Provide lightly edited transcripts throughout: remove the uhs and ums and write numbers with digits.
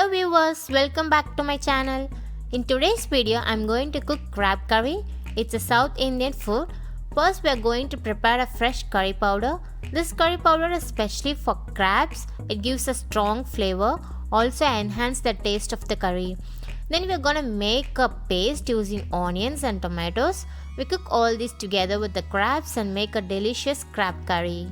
Hello viewers, welcome back to my channel. In today's video, I'm going to cook crab curry. It's a South Indian food. First, we are going to prepare a fresh curry powder. This curry powder is specially for crabs. It gives a strong flavor, also enhance the taste of the curry. Then we are going to make a paste using onions and tomatoes. We cook all this together with the crabs and make a delicious crab curry.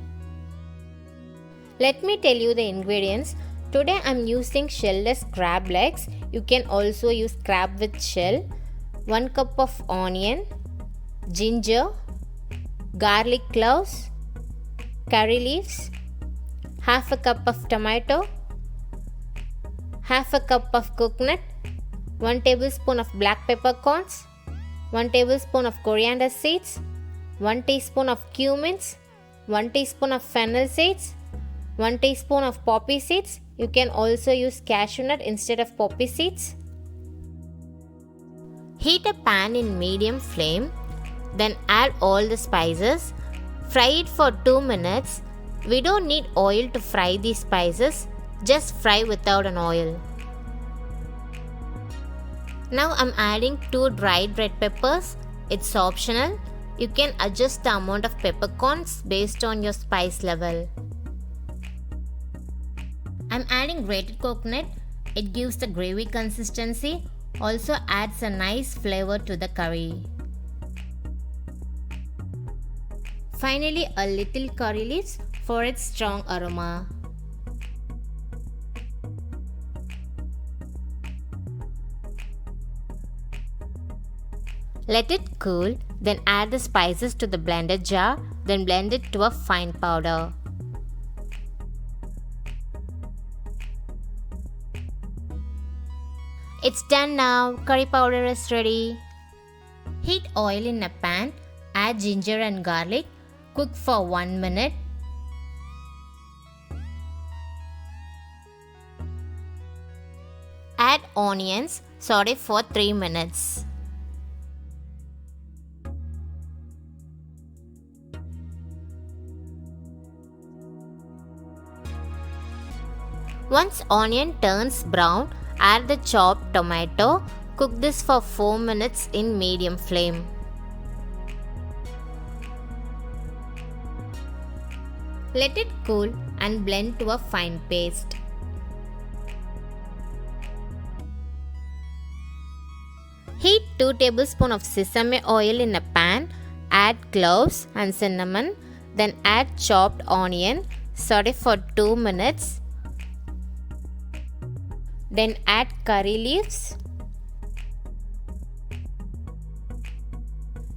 Let me tell you the ingredients. Today I am using shellless crab legs. You can also use crab with shell. 1 cup of onion, ginger, garlic cloves, curry leaves, half a cup of tomato, half a cup of coconut, 1 tablespoon of black peppercorns, 1 tablespoon of coriander seeds, 1 teaspoon of cumins, 1 teaspoon of fennel seeds, 1 teaspoon of poppy seeds. You can also use cashew nut instead of poppy seeds. Heat a pan in medium flame. Then add all the spices. Fry it for 2 minutes. We don't need oil to fry these spices. Just fry without an oil. Now I'm adding 2 dried red peppers. It's optional. You can adjust the amount of peppercorns based on your spice level. I'm adding grated coconut. It gives the gravy consistency, also adds a nice flavor to the curry. Finally, a little curry leaves for its strong aroma. Let it cool, then add the spices to the blender jar, then blend it to a fine powder. It's done now. Curry powder is ready. Heat oil in a pan. Add ginger and garlic. Cook for 1 minute. Add onions. Saute for 3 minutes. Once onion turns brown, add the chopped tomato. Cook this for 4 minutes in medium flame. Let it cool and blend to a fine paste. Heat 2 tablespoons of sesame oil in a pan. Add cloves and cinnamon. Then add chopped onion. Saute for 2 minutes. Then add curry leaves.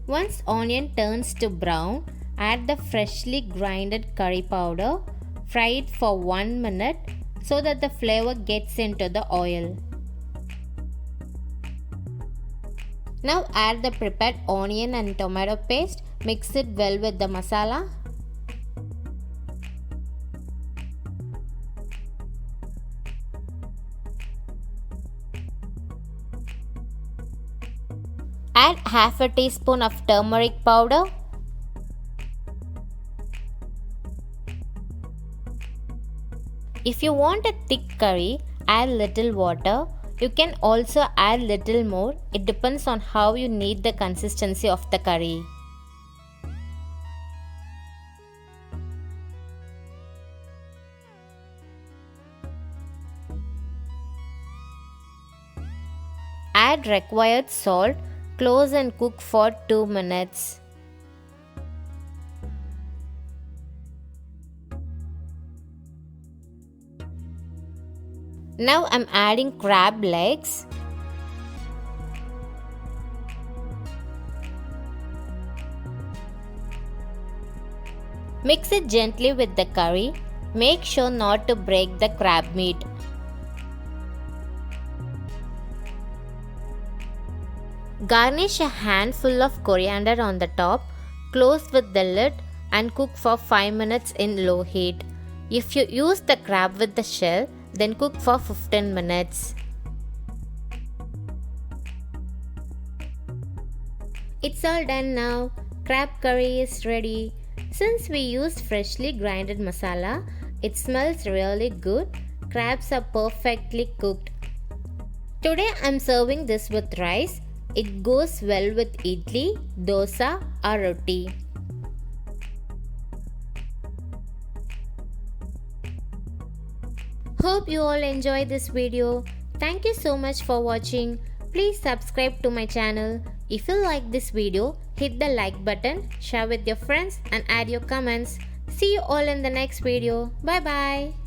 Once onion turns to brown, add the freshly grinded curry powder. Fry it for 1 minute so that the flavor gets into the oil. Now add the prepared onion and tomato paste. Mix it well with the masala. Add half a teaspoon of turmeric powder. If you want a thick curry, add little water. You can also add little more. It depends on how you need the consistency of the curry. Add required salt. Close and cook for 2 minutes. Now I'm adding crab legs. Mix it gently with the curry. Make sure not to break the crab meat. Garnish a handful of coriander on the top, close with the lid and cook for 5 minutes in low heat. If you use the crab with the shell, then cook for 15 minutes. It's all done now. Crab curry is ready. Since we used freshly grinded masala, it smells really good. Crabs are perfectly cooked. Today I'm serving this with rice. It goes well with idli, dosa or roti. Hope you all enjoy this video. Thank you so much for watching. Please subscribe to my channel. If you like this video, hit the like button, share with your friends and add your comments. See you all in the next video. Bye bye.